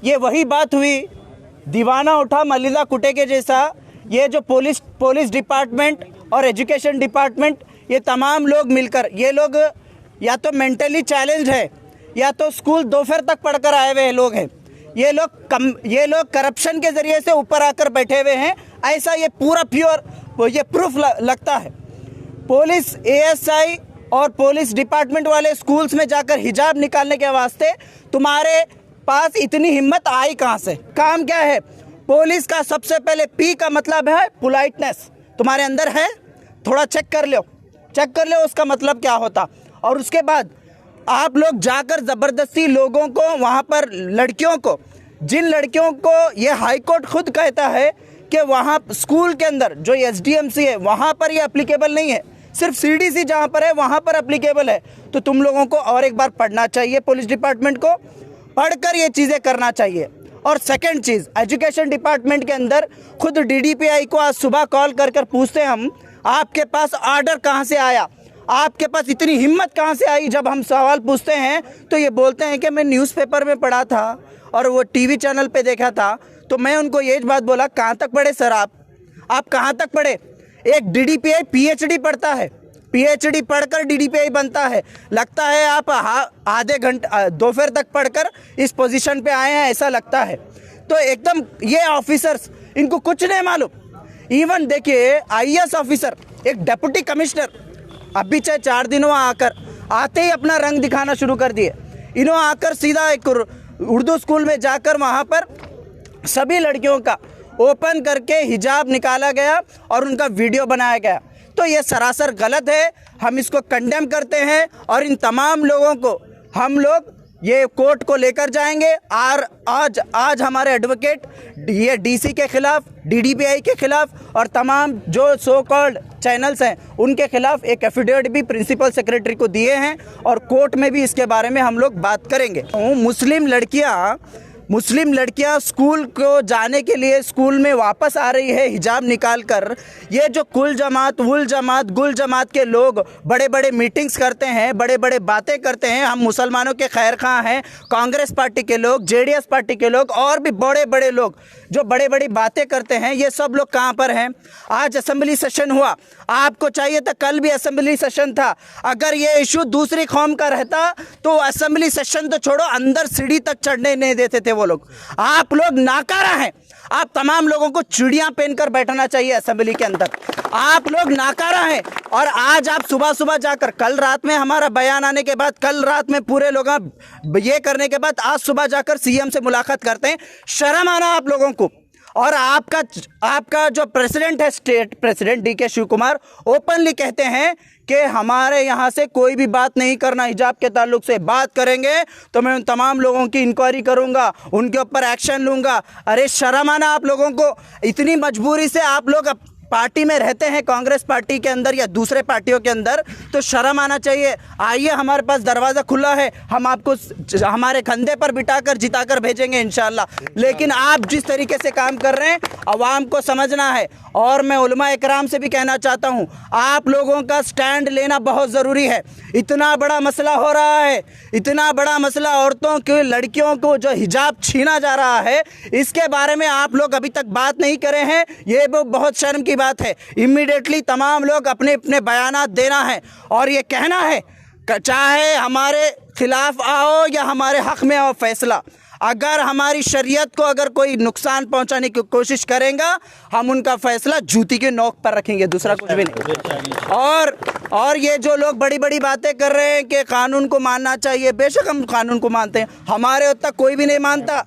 ये वही बात हुई, दीवाना उठा मलिदा कुटे के जैसा। ये जो पुलिस डिपार्टमेंट और एजुकेशन डिपार्टमेंट, ये तमाम लोग मिलकर, ये लोग या तो मेंटली चैलेंज है या तो स्कूल दोपहर तक पढ़कर आए हुए लोग हैं। ये लोग करप्शन के ज़रिए से ऊपर आकर बैठे हुए हैं, ऐसा ये पूरा ये प्रूफ लगता है। पुलिस एएसआई और पुलिस डिपार्टमेंट वाले स्कूल्स में जाकर हिजाब निकालने के वास्ते तुम्हारे पास इतनी हिम्मत आई कहाँ से? काम क्या है? पुलिस का सबसे पहले पी का मतलब है पोलाइटनेस। तुम्हारे अंदर है? थोड़ा चेक कर लो उसका मतलब क्या होता। और उसके बाद आप लोग जाकर ज़बरदस्ती लोगों को, वहाँ पर लड़कियों को, जिन लड़कियों को ये हाई कोर्ट खुद कहता है कि वहाँ स्कूल के अंदर जो एसडीएमसी है वहाँ पर ये एप्लीकेबल नहीं है, सिर्फ सीडीसी जहाँ पर है वहाँ पर एप्लीकेबल है। तो तुम लोगों को और एक बार पढ़ना चाहिए, पुलिस डिपार्टमेंट को पढ़कर ये चीज़ें करना चाहिए। और सेकंड चीज़, एजुकेशन डिपार्टमेंट के अंदर खुद डीडीपीआई को आज सुबह कॉल कर पूछते हम, आपके पास ऑर्डर कहाँ से आया, आपके पास इतनी हिम्मत कहाँ से आई? जब हम सवाल पूछते हैं तो ये बोलते हैं कि मैं न्यूज़पेपर में पढ़ा था और वो टीवी चैनल पे देखा था। तो मैं उनको ये बात बोला, कहाँ तक पढ़े सर आप कहाँ तक पढ़े? एक डीडीपीआई पीएचडी पढ़ता है, पीएचडी पढ़कर डीडीपीआई बनता है। लगता है आप आधे घंटे दोपहर तक पढ़कर इस पोजीशन पे आए हैं, ऐसा लगता है। तो एकदम ये ऑफिसर्स, इनको कुछ नहीं मालूम। इवन देखिए आईएएस ऑफिसर, एक डिप्टी कमिश्नर, अभी चाहे 4 दिनों आकर आते ही अपना रंग दिखाना शुरू कर दिए। इन्होंने आकर सीधा एक उर्दू स्कूल में जाकर वहाँ पर सभी लड़कियों का ओपन करके हिजाब निकाला गया और उनका वीडियो बनाया गया। तो ये सरासर गलत है, हम इसको कंडेम करते हैं और इन तमाम लोगों को हम लोग ये कोर्ट को लेकर जाएंगे। और आज हमारे एडवोकेट ये डीसी के खिलाफ, डीडीपीआई के खिलाफ और तमाम जो सो कॉल्ड चैनल्स हैं उनके खिलाफ एक एफिडेविट भी प्रिंसिपल सेक्रेटरी को दिए हैं और कोर्ट में भी इसके बारे में हम लोग बात करेंगे। मुस्लिम लड़कियां स्कूल को जाने के लिए स्कूल में वापस आ रही है हिजाब निकाल कर। ये जो कुल जमात, वुल जमात, गुल जमात के लोग बड़े बड़े मीटिंग्स करते हैं, बड़े बड़े बातें करते हैं, हम मुसलमानों के खैर खां हैं, कांग्रेस पार्टी के लोग, जेडीएस पार्टी के लोग और भी बड़े बड़े लोग जो बड़े बड़ी बातें करते हैं, ये सब लोग कहाँ पर हैं? आज असेंबली सेशन हुआ, आपको चाहिए था कल भी असेंबली सेशन था। अगर ये इशू दूसरी कौम का रहता तो असेंबली सेशन तो छोड़ो, अंदर सीढ़ी तक चढ़ने नहीं देते थे वो लोग। आप लोग नाकारा हैं। आप तमाम लोगों को चूड़ियां पहनकर बैठना चाहिए असेंबली के अंदर। आप लोग नाकारा हैं। और आज आप सुबह जाकर, कल रात में हमारा बयान आने के बाद, कल रात में पूरे लोग ये करने के बाद आज सुबह जाकर सीएम से मुलाकात करते हैं। शर्म आना आप लोगों को। और आपका जो प्रेसिडेंट है, state president DK Shivakumar, openly कहते हैं कि हमारे यहाँ से कोई भी बात नहीं करना, हिजाब के ताल्लुक से बात करेंगे तो मैं उन तमाम लोगों की इंक्वायरी करूँगा, उनके ऊपर एक्शन लूँगा। अरे शर्म आना आप लोगों को। इतनी मजबूरी से आप लोग पार्टी में रहते हैं, कांग्रेस पार्टी के अंदर या दूसरे पार्टियों के अंदर, तो शर्म आना चाहिए। आइए, हमारे पास दरवाज़ा खुला है, हम आपको हमारे कंधे पर बिठाकर जिताकर भेजेंगे इंशाल्लाह। लेकिन आप जिस तरीके से काम कर रहे हैं, अवाम को समझना है। और मैं उलमा इकराम से भी कहना चाहता हूँ, आप लोगों का स्टैंड लेना बहुत ज़रूरी है। इतना बड़ा मसला हो रहा है, इतना बड़ा मसला, औरतों के, लड़कियों को जो हिजाब छीना जा रहा है, इसके बारे में आप लोग अभी तक बात नहीं करे हैं। ये बहुत शर्म की बात है। इमीडिएटली तमाम लोग अपने अपने बयानात देना है और ये कहना है, चाहे हमारे खिलाफ आओ या हमारे हक में आओ फैसला, अगर हमारी शरीयत को अगर कोई नुकसान पहुंचाने की कोशिश करेगा, हम उनका फैसला जूती के नोक पर रखेंगे, दूसरा कुछ भी नहीं। और ये जो लोग बड़ी बड़ी बातें कर रहे हैं कि कानून को मानना चाहिए, बेशक हम कानून को मानते हैं, हमारे तक कोई भी नहीं मानता।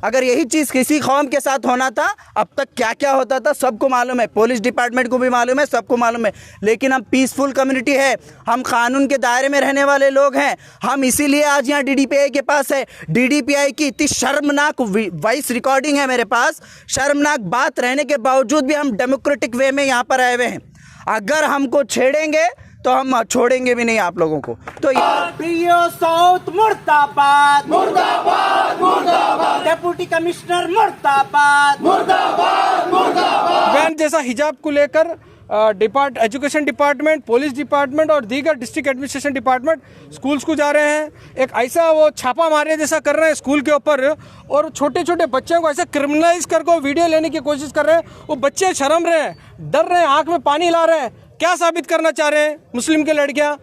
अगर यही चीज़ किसी कौम के साथ होना था, अब तक क्या क्या होता था सबको मालूम है, पुलिस डिपार्टमेंट को भी मालूम है, सबको मालूम है। लेकिन हम पीसफुल कम्युनिटी है, हम कानून के दायरे में रहने वाले लोग हैं, हम इसीलिए आज यहाँ डीडीपीआई के पास है। डीडीपीआई की इतनी शर्मनाक वॉइस रिकॉर्डिंग है मेरे पास, शर्मनाक बात रहने के बावजूद भी हम डेमोक्रेटिक वे में यहाँ पर आए हुए हैं। अगर हमको छेड़ेंगे तो हम छोड़ेंगे भी नहीं आप लोगों को। तो पीओ साउथ मुर्दाबाद, मुर्दाबाद, मुर्दाबाद, डिप्टी कमिश्नर मुर्दाबाद, मुर्दाबाद, मुर्दाबाद। वैन जैसा हिजाब को लेकर एजुकेशन डिपार्टमेंट, पुलिस डिपार्टमेंट और दीगर डिस्ट्रिक्ट एडमिनिस्ट्रेशन डिपार्टमेंट स्कूल्स को जा रहे हैं। एक ऐसा वो छापा मारे जैसा कर रहे हैं स्कूल के ऊपर, और छोटे छोटे बच्चों को ऐसे क्रिमिनलाइज करके वीडियो लेने की कोशिश कर रहे हैं। वो बच्चे शर्म रहे हैं, डर रहे हैं, आंख में पानी ला रहे हैं। क्या साबित करना चाह रहे हैं मुस्लिम के लड़कियां?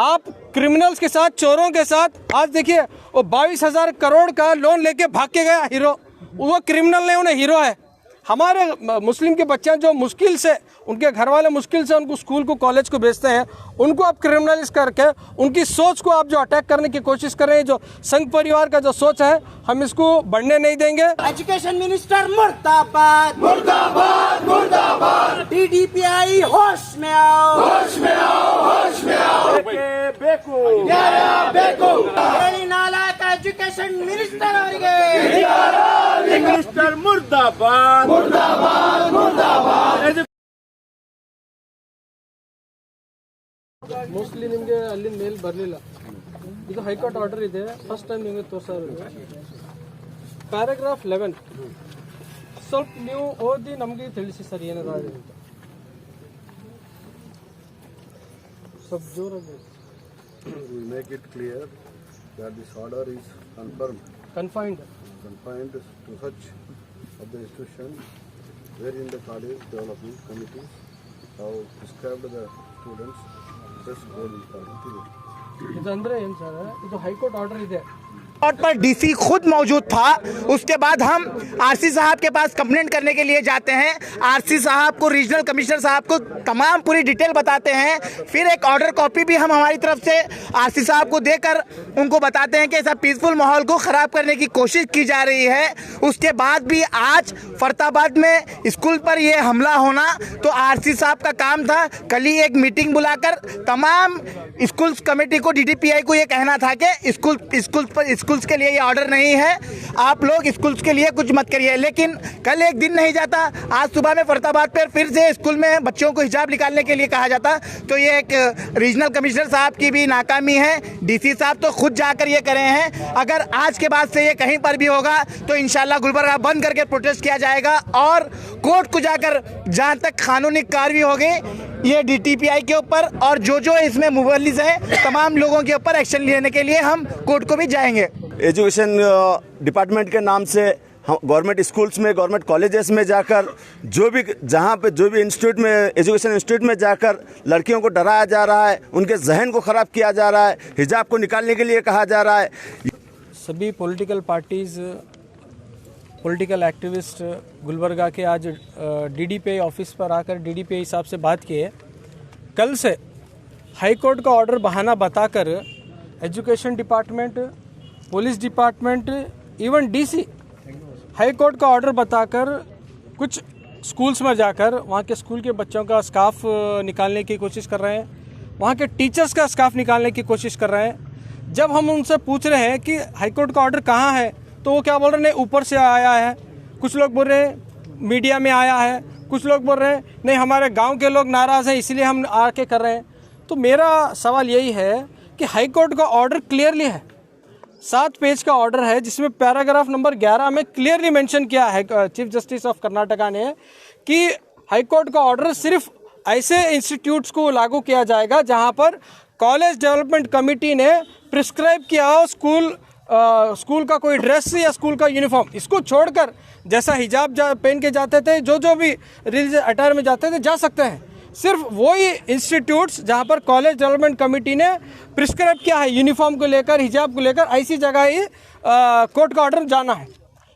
आप क्रिमिनल्स के साथ, चोरों के साथ, आज देखिए वो 22,000 करोड़ का लोन लेके भाग के गया हीरो, वो क्रिमिनल नहीं, उन्हें हीरो है। हमारे मुस्लिम के बच्चे जो मुश्किल से, उनके घर वाले मुश्किल से उनको स्कूल को, कॉलेज को भेजते हैं, उनको आप क्रिमिनलाइज करके उनकी सोच को आप जो अटैक करने की कोशिश कर रहे हैं, जो संघ परिवार का जो सोच है, हम इसको बढ़ने नहीं देंगे। एजुकेशन मिनिस्टर मुर्दाबाद, मुर्दाबाद, मुर्दाबाद। डीडीपीआई होश में आओ, होश में आओ, होश में आओ। बेकूफ, बेकूफ, नालायक एजुकेशन मिनिस्टर मिनिस्टर मुर्दाबाद, मुर्दाबाद, मुर्दाबाद। ಮೋಸ್ಟ್ಲಿ ನಿಮಗೆ ಅಲ್ಲಿ ಮೇಲ್ ಬರಲಿಲ್ಲ. ಇದು ಹೈಕೋರ್ಟ್ ಆರ್ಡರ್ ಇದೆ, ಫಸ್ಟ್ ಟೈಮ್ ನಿಮಗೆ ತೋರಿಸೋದು. ಪ್ಯಾರಾಗ್ರಾಫ್ 11 ಸ್ವಲ್ಪ ನೀವು ಓದಿ ನಮಗೆ ತಿಳಿಸಿ ಸರ್ ಏನಾದ್ರು ಆಗಿದೆ ಅಂತ. ಸ್ವಲ್ಪ ಜೋರಾಗಿ we make it clear that this order is confined to such of the institution wherein the college development committee have prescribed the students this board is. ಇದಂದ್ರೆ ಏನು ಸರ್, ಇದು ಹೈಕೋರ್ಟ್ ಆರ್ಡರ್ ಇದೆ. पर डीसी खुद मौजूद था। उसके बाद हम आरसी साहब के पास कंप्लेंट करने के लिए जाते हैं। आरसी साहब को, रीजनल कमिश्नर साहब को तमाम पूरी डिटेल बताते हैं। फिर एक ऑर्डर कॉपी भी हम हमारी तरफ से आरसी साहब को देकर उनको बताते हैं कि ऐसा पीसफुल माहौल को ख़राब करने की कोशिश की जा रही है। उसके बाद भी आज फरताबाद में स्कूल पर यह हमला होना तो आरसी साहब का काम था। कल ही एक मीटिंग बुलाकर तमाम स्कूल्स कमेटी को, डीडीपीआई को ये कहना था कि स्कूल्स के लिए ये ऑर्डर नहीं है, आप लोग स्कूल्स के लिए कुछ मत करिए। लेकिन कल एक दिन नहीं जाता, आज सुबह में फरताबाद पर फिर से स्कूल में बच्चों को हिजाब निकालने के लिए कहा जाता। तो ये एक रीजनल कमिश्नर साहब की भी नाकामी है। डीसी साहब तो खुद जाकर ये करे हैं। अगर आज के बाद से ये कहीं पर भी होगा तो इंशाल्लाह गुलबर्गा बंद करके प्रोटेस्ट किया जाएगा और कोर्ट को जाकर जहाँ तक कानूनी कार्रवाई होगी ये डीटीपीआई के ऊपर और जो इसमें मुवल्लिस हैं तमाम लोगों के ऊपर एक्शन लेने के लिए हम कोर्ट को भी जाएंगे। एजुकेशन डिपार्टमेंट के नाम से हम गवर्नमेंट स्कूल्स में, गवर्नमेंट कॉलेजेस में जाकर जो भी इंस्टीट्यूट में, एजुकेशन इंस्टीट्यूट में जाकर लड़कियों को डराया जा रहा है, उनके जहन को ख़राब किया जा रहा है, हिजाब को निकालने के लिए कहा जा रहा है। सभी political parties, political activist Gulbarga के आज डीडीपीआई ऑफिस पर आकर डीडीपीआई साहब से बात किए। कल से हाई कोर्ट का ऑर्डर बहाना बताकर education department, police department, even DC high court का ऑर्डर बताकर कुछ स्कूल्स में जाकर वहाँ के स्कूल के बच्चों का स्कार्फ निकालने की कोशिश कर रहे हैं, वहाँ के टीचर्स का स्कार्फ निकालने की कोशिश कर रहे हैं। जब हम उनसे पूछ रहे हैं कि हाई कोर्ट का ऑर्डर कहाँ है तो वो क्या बोल रहे हैं, नहीं ऊपर से आया है। कुछ लोग बोल रहे हैं मीडिया में आया है, कुछ लोग बोल रहे हैं नहीं हमारे गाँव के लोग नाराज़ हैं इसलिए हम आके कर रहे हैं। तो मेरा सवाल यही है कि हाई कोर्ट का ऑर्डर क्लियरली है, 7 पेज का ऑर्डर है जिसमें पैराग्राफ नंबर 11 में क्लियरली मेंशन किया है चीफ जस्टिस ऑफ कर्नाटका ने कि हाई कोर्ट का ऑर्डर सिर्फ ऐसे इंस्टीट्यूट्स को लागू किया जाएगा जहां पर कॉलेज डेवलपमेंट कमेटी ने प्रिस्क्राइब किया हो स्कूल का कोई ड्रेस या स्कूल का यूनिफॉर्म। इसको छोड़कर जैसा हिजाब पहन के जाते थे, जो भी रिलीजियस अटायर में जाते थे जा सकते हैं। सिर्फ वही इंस्टीट्यूट्स जहाँ पर कॉलेज डेवलपमेंट कमेटी ने प्रिस्क्राइब किया है यूनिफॉर्म को लेकर, हिजाब को लेकर, ऐसी जगह ही कोर्ट का ऑर्डर जाना है।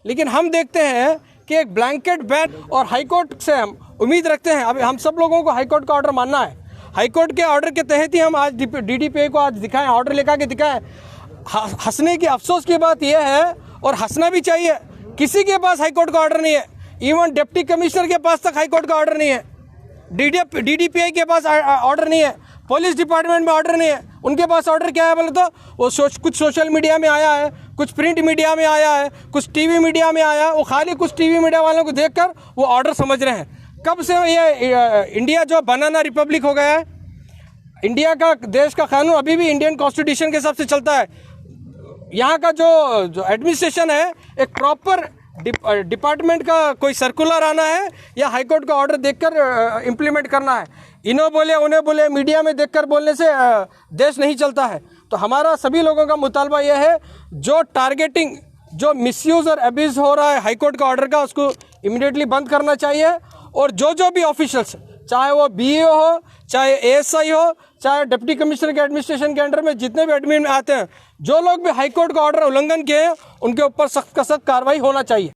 लेकिन हम देखते हैं कि एक ब्लैंकेट बैन, और हाई कोर्ट से हम उम्मीद रखते हैं, अभी हम सब लोगों को हाई कोर्ट का ऑर्डर मानना है। हाई कोर्ट के ऑर्डर के तहत ही हम आज डीडीपीआई को आज दिखाएं, ऑर्डर लेकर के दिखाएं। हंसने की अफसोस की बात यह है, और हंसना भी चाहिए, किसी के पास हाई कोर्ट का ऑर्डर नहीं है। इवन डिप्टी कमिश्नर के पास तक हाई कोर्ट का ऑर्डर नहीं है, डीडीपीआई के पास ऑर्डर नहीं है, पुलिस डिपार्टमेंट में ऑर्डर नहीं है। उनके पास ऑर्डर क्या है बोले तो वो कुछ सोशल मीडिया में आया है, कुछ प्रिंट मीडिया में आया है, कुछ टीवी मीडिया में आया है। वो खाली कुछ टीवी मीडिया वालों को देखकर वो ऑर्डर समझ रहे हैं। कब से ये इंडिया जो बनाना रिपब्लिक हो गया है, इंडिया का देश का कानून अभी भी इंडियन कॉन्स्टिट्यूशन के हिसाब से चलता है। यहाँ का जो एडमिनिस्ट्रेशन है एक प्रॉपर डिपार्टमेंट का कोई सर्कुलर आना है या हाईकोर्ट का ऑर्डर देखकर इम्प्लीमेंट करना है। इन्हों बोले उन्हें बोले मीडिया में देखकर बोलने से देश नहीं चलता है। तो हमारा सभी लोगों का मुतालबा यह है, जो टारगेटिंग, जो मिसयूज़ और अब्यूज़ हो रहा है हाईकोर्ट का ऑर्डर का, उसको इमीडिएटली बंद करना चाहिए। और जो भी ऑफिशियल्स, चाहे वो BEO हो, चाहे ASI हो, चाहे डिप्टी कमिश्नर के एडमिनिस्ट्रेशन के अंडर में जितने भी एडमिन आते हैं, जो लोग भी हाईकोर्ट का ऑर्डर उल्लंघन किए हैं उनके ऊपर सख्त कार्रवाई होना चाहिए।